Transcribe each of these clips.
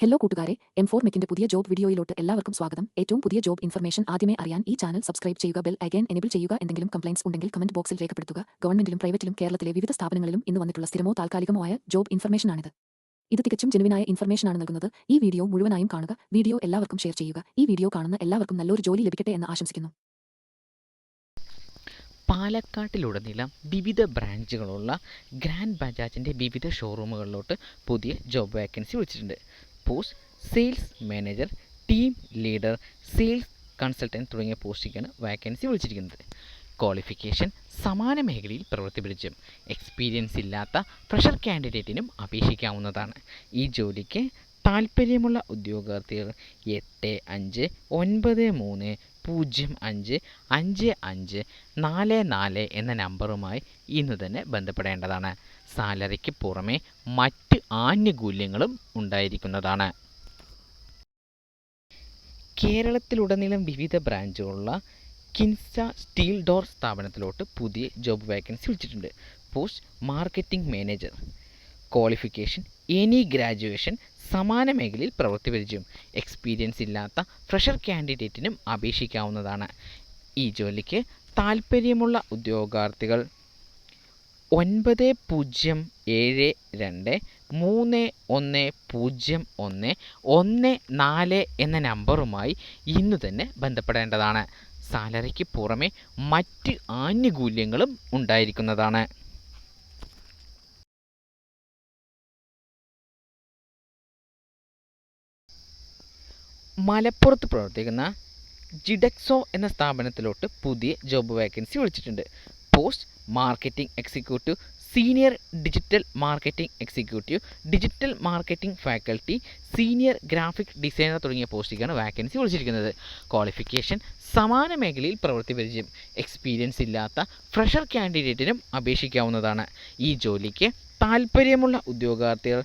Hello കൂട്ടുകാരെ, M4 മെക്കിന്റെ പുതിയ job വീഡിയോയിലോട്ട് എല്ലാവർക്കും സ്വാഗതം. ഏറ്റവും പുതിയ ജോബ് ഇൻഫർമേഷൻ ആദ്യമേ അറിയാൻ ഈ ചാനൽ സബ്സ്ക്രൈബ് ചെയ്യുക, ബെൽ ഐക്കൺ എനേബിൾ ചെയ്യുക. എന്തെങ്കിലും കംപ്ലൈന്റ്സ് ഉണ്ടെങ്കിൽ കമന്റ് ബോക്സിൽ രേഖപ്പെടുത്തുക. ഗവൺമെന്റിലും പ്രൈവറ്റിലും കേരളത്തിലെ വിവിധ സ്ഥാപനങ്ങളിലും ഇന്ന് വന്നിട്ടുള്ള സ്ഥിരമോ താൽക്കാലികമോ ആയ ജോബ് ഇൻഫർമേഷനാണിത്. ഇത് തികച്ചും ജെനുവിനായ ഇൻഫർമേഷനാണ് നൽകുന്നത്. ഈ വീഡിയോ മുഴുവനായും കാണുക. വീഡിയോ എല്ലാവർക്കും ഷെയർ ചെയ്യുക. ഈ വീഡിയോ കാണുന്ന എല്ലാവർക്കും നല്ലൊരു ജോലി ലഭിക്കട്ടെ എന്ന് ആശംസിക്കുന്നു. പാലക്കാട്ടിലുടനീളം വിവിധ ബ്രാഞ്ചുകളുള്ള ഗ്രാൻഡ് ബജാജിൻ്റെ വിവിധ ഷോറൂമുകളിലോട്ട് പുതിയ ജോബ് വേക്കൻസി വിളിച്ചിട്ടുണ്ട്. Post sales manager, team leader, sales consultant തുടങ്ങിയ പോസ്റ്റിലേക്കാണ് വേക്കൻസി വിളിച്ചിരിക്കുന്നത്. ക്വാളിഫിക്കേഷൻ സമാന മേഖലയിൽ പ്രവൃത്തി പരിചയം എക്സ്പീരിയൻസ് ഇല്ലാത്ത ഫ്രഷർ കാൻഡിഡേറ്റിനും അപേക്ഷിക്കാവുന്നതാണ്. ഈ ജോലിക്ക് താൽപ്പര്യമുള്ള ഉദ്യോഗാർത്ഥികൾ 8593055544 എന്ന നമ്പറുമായി ഇന്ന് തന്നെ ബന്ധപ്പെടേണ്ടതാണ്. സാലറിക്ക് പുറമെ മറ്റ് ആനുകൂല്യങ്ങളും ഉണ്ടായിരിക്കുന്നതാണ്. കേരളത്തിലുടനീളം വിവിധ ബ്രാഞ്ചുകളുള്ള കിൻസ സ്റ്റീൽ ഡോർ സ്ഥാപനത്തിലോട്ട് പുതിയ ജോബ് വേക്കൻസി വിളിച്ചിട്ടുണ്ട്. Post marketing manager. Qualification any graduation, സമാന മേഖലയിൽ പ്രവൃത്തി പരിചയം എക്സ്പീരിയൻസ് ഇല്ലാത്ത ഫ്രഷർ കാൻഡിഡേറ്റിനും അപേക്ഷിക്കാവുന്നതാണ്. ഈ ജോലിക്ക് താൽപ്പര്യമുള്ള ഉദ്യോഗാർത്ഥികൾ 9032310114 എന്ന നമ്പറുമായി ഇന്നു തന്നെ ബന്ധപ്പെടേണ്ടതാണ്. സാലറിക്ക് പുറമെ മറ്റ് ആനുകൂല്യങ്ങളും ഉണ്ടായിരിക്കുന്നതാണ്. മലപ്പുറത്ത് പ്രവർത്തിക്കുന്ന ജിഡെക്സോ എന്ന സ്ഥാപനത്തിലോട്ട് പുതിയ ജോബ് വേക്കൻസി വിളിച്ചിട്ടുണ്ട്. Post marketing executive, senior digital marketing executive, digital marketing faculty, senior graphic designer തുടങ്ങിയ പോസ്റ്റിലേക്കാണ് വേക്കൻസി വിളിച്ചിരിക്കുന്നത്. ക്വാളിഫിക്കേഷൻ സമാന മേഖലയിൽ പ്രവൃത്തി പരിചയം എക്സ്പീരിയൻസ് ഇല്ലാത്ത ഫ്രഷർ കാൻഡിഡേറ്റിനും അപേക്ഷിക്കാവുന്നതാണ്. ഈ ജോലിക്ക് താൽപ്പര്യമുള്ള ഉദ്യോഗാർത്ഥികൾ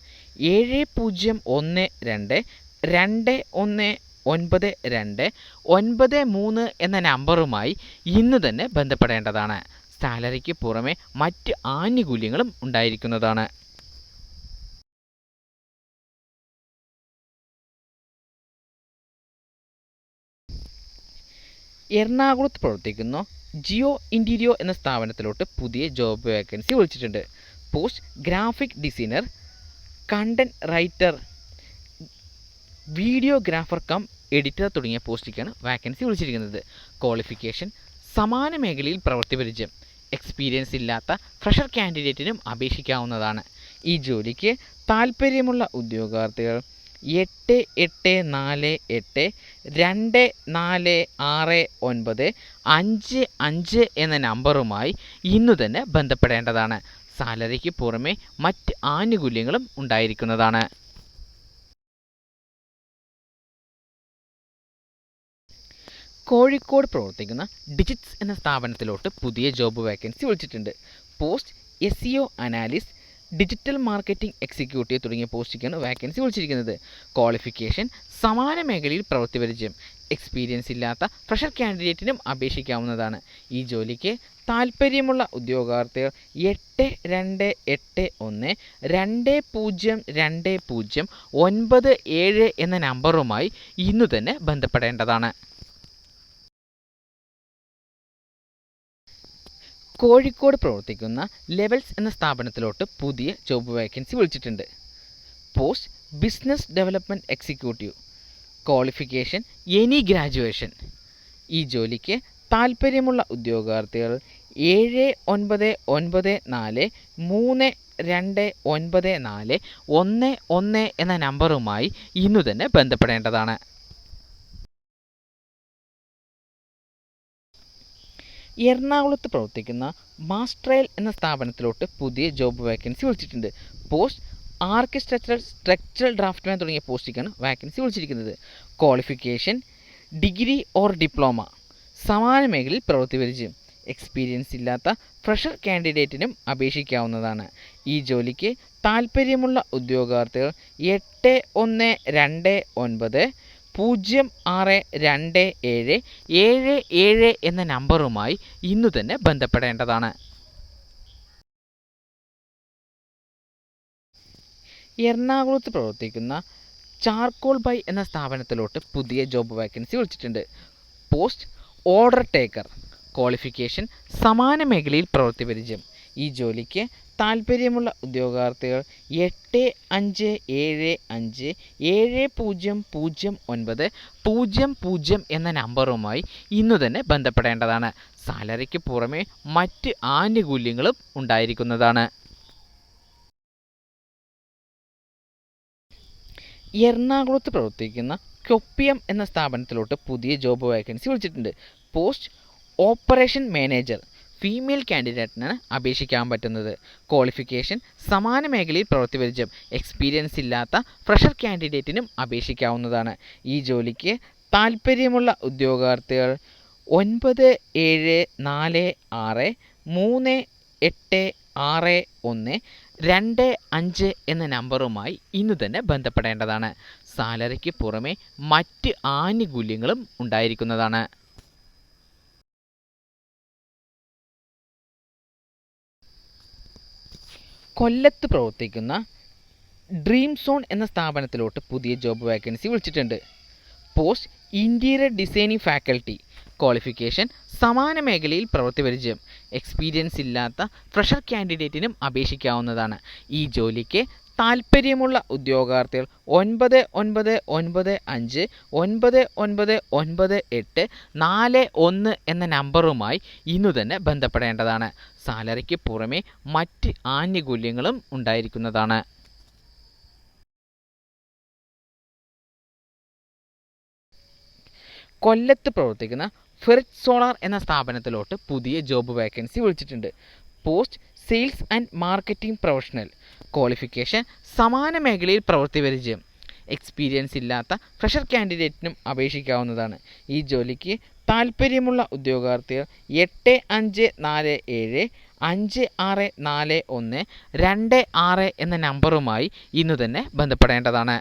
7012219293 എന്ന നമ്പറുമായി ഇന്ന് തന്നെ ബന്ധപ്പെടേണ്ടതാണ്. സാലറിക്ക് പുറമെ മറ്റ് ആനുകൂല്യങ്ങളും ഉണ്ടായിരിക്കുന്നതാണ്. എറണാകുളത്ത് പ്രവർത്തിക്കുന്ന ജിയോ ഇൻറ്റീരിയോ എന്ന സ്ഥാപനത്തിലോട്ട് പുതിയ ജോബ് വേക്കൻസി വിളിച്ചിട്ടുണ്ട്. Post graphic designer, content writer, videographer come editor തുടങ്ങിയ പോസ്റ്റിലേക്കാണ് വാക്കൻസി വിളിച്ചിരിക്കുന്നത്. ക്വാളിഫിക്കേഷൻ സമാന മേഖലയിൽ പ്രവൃത്തി പരിചയം എക്സ്പീരിയൻസ് ഇല്ലാത്ത ഫ്രഷർ കാൻഡിഡേറ്റിനും അപേക്ഷിക്കാവുന്നതാണ്. ഈ ജോലിക്ക് താൽപ്പര്യമുള്ള ഉദ്യോഗാർത്ഥികൾ 8848246955 എന്ന നമ്പറുമായി ഇന്നു തന്നെ ബന്ധപ്പെടേണ്ടതാണ്. സാലറിക്ക് പുറമെ മറ്റ് ആനുകൂല്യങ്ങളും ഉണ്ടായിരിക്കുന്നതാണ്. കോഴിക്കോട് പ്രവർത്തിക്കുന്ന ഡിജിറ്റ്സ് എന്ന സ്ഥാപനത്തിലോട്ട് പുതിയ ജോബ് വേക്കൻസി വിളിച്ചിട്ടുണ്ട്. Post SEO analyst, digital marketing executive തുടങ്ങിയ പോസ്റ്റിലേക്കാണ് വേക്കൻസി വിളിച്ചിരിക്കുന്നത്. ക്വാളിഫിക്കേഷൻ സമാന മേഖലയിൽ പ്രവൃത്തി പരിചയം എക്സ്പീരിയൻസ് ഇല്ലാത്ത ഫ്രഷർ കാൻഡിഡേറ്റിനും അപേക്ഷിക്കാവുന്നതാണ്. ഈ ജോലിക്ക് താൽപ്പര്യമുള്ള ഉദ്യോഗാർത്ഥികൾ 8281202097 എന്ന നമ്പറുമായി ഇന്നു തന്നെ ബന്ധപ്പെടേണ്ടതാണ്. കോഴിക്കോട് പ്രവർത്തിക്കുന്ന ലെവൽസ് എന്ന സ്ഥാപനത്തിലോട്ട് പുതിയ ജോബ് വേക്കൻസി വിളിച്ചിട്ടുണ്ട്. Post business development executive. Qualification any graduation. ഈ ജോലിക്ക് താൽപ്പര്യമുള്ള ഉദ്യോഗാർത്ഥികൾ 7994329411 എന്ന നമ്പറുമായി ഇന്നു തന്നെ ബന്ധപ്പെടേണ്ടതാണ്. എറണാകുളത്ത് പ്രവർത്തിക്കുന്ന മാസ്ട്രയൽ എന്ന സ്ഥാപനത്തിലോട്ട് പുതിയ ജോബ് വേക്കൻസി വിളിച്ചിട്ടുണ്ട്. പോസ്റ്റ് ആർക്കിടെക്ചറൽ സ്ട്രക്ചറൽ ഡ്രാഫ്റ്റ്മാൻ തുടങ്ങിയ പോസ്റ്റിലേക്കാണ് വേക്കൻസി വിളിച്ചിരിക്കുന്നത്. ക്വാളിഫിക്കേഷൻ ഡിഗ്രി ഓർ ഡിപ്ലോമ, സമാന മേഖലയിൽ പ്രവൃത്തി പരിചയം എക്സ്പീരിയൻസ് ഇല്ലാത്ത ഫ്രഷർ കാൻഡിഡേറ്റിനും അപേക്ഷിക്കാവുന്നതാണ്. ഈ ജോലിക്ക് താൽപ്പര്യമുള്ള ഉദ്യോഗാർത്ഥികൾ 8129062777 എന്ന നമ്പറുമായി ഇന്നു തന്നെ ബന്ധപ്പെടേണ്ടതാണ്. എറണാകുളത്ത് പ്രവർത്തിക്കുന്ന ചാർക്കോൾ ബൈ എന്ന സ്ഥാപനത്തിലോട്ട് പുതിയ ജോബ് വേക്കൻസി വിളിച്ചിട്ടുണ്ട്. പോസ്റ്റ് ഓർഡർ ടേക്കർ, ക്വാളിഫിക്കേഷൻ സമാന മേഖലയിൽ പ്രവൃത്തി പരിചയം. ഈ ജോലിക്ക് താൽപ്പര്യമുള്ള ഉദ്യോഗാർത്ഥികൾ 85570900 എന്ന നമ്പറുമായി ഇന്നു തന്നെ ബന്ധപ്പെടേണ്ടതാണ്. സാലറിക്ക് പുറമെ മറ്റ് ആനുകൂല്യങ്ങളും ഉണ്ടായിരിക്കുന്നതാണ്. എറണാകുളത്ത് പ്രവർത്തിക്കുന്ന കൊപ്പിയം എന്ന സ്ഥാപനത്തിലോട്ട് പുതിയ ജോബ് വേക്കൻസി വിളിച്ചിട്ടുണ്ട്. പോസ്റ്റ് ഓപ്പറേഷൻ മാനേജർ, ഫീമെയിൽ കാൻഡിഡേറ്റിനാണ് അപേക്ഷിക്കാൻ പറ്റുന്നത്. ക്വാളിഫിക്കേഷൻ സമാന മേഖലയിൽ പ്രവൃത്തി പരിചയം. എക്സ്പീരിയൻസ് ഇല്ലാത്ത ഫ്രഷർ കാൻഡിഡേറ്റിനും അപേക്ഷിക്കാവുന്നതാണ്. ഈ ജോലിക്ക് താൽപ്പര്യമുള്ള ഉദ്യോഗാർത്ഥികൾ 9746386125 എന്ന നമ്പറുമായി ഇന്നു തന്നെ ബന്ധപ്പെടേണ്ടതാണ്. സാലറിക്ക് പുറമെ മറ്റ് ആനുകൂല്യങ്ങളും ഉണ്ടായിരിക്കുന്നതാണ്. കൊല്ലത്ത് പ്രവർത്തിക്കുന്ന ഡ്രീം സോൺ എന്ന സ്ഥാപനത്തിലോട്ട് പുതിയ ജോബ് വേക്കൻസി വിളിച്ചിട്ടുണ്ട്. Post interior designing faculty, qualification സമാന മേഖലയിൽ പ്രവൃത്തി പരിചയം. എക്സ്പീരിയൻസ് ഇല്ലാത്ത ഫ്രഷർ കാൻഡിഡേറ്റിനും അപേക്ഷിക്കാവുന്നതാണ്. ഈ ജോലിക്ക് താൽപ്പര്യമുള്ള ഉദ്യോഗാർത്ഥികൾ 9995999841 എന്ന നമ്പറുമായി ഇന്നു തന്നെ ബന്ധപ്പെടേണ്ടതാണ്. സാലറിക്ക് പുറമെ മറ്റ് ആനുകൂല്യങ്ങളും ഉണ്ടായിരിക്കുന്നതാണ്. കൊല്ലത്ത് പ്രവർത്തിക്കുന്ന ഫെറിറ്റ് സോളാർ എന്ന സ്ഥാപനത്തിലോട്ട് പുതിയ ജോബ് വേക്കൻസി വിളിച്ചിട്ടുണ്ട്. Post sales and marketing professional, qualification സമാന മേഖലയിൽ പ്രവൃത്തി പരിചയം. എക്സ്പീരിയൻസ് ഇല്ലാത്ത ഫ്രഷർ കാൻഡിഡേറ്റിനും അപേക്ഷിക്കാവുന്നതാണ്. ഈ ജോലിക്ക് താൽപ്പര്യമുള്ള ഉദ്യോഗാർത്ഥികൾ 8547564126 എന്ന നമ്പറുമായി ഇന്നു തന്നെ ബന്ധപ്പെടേണ്ടതാണ്.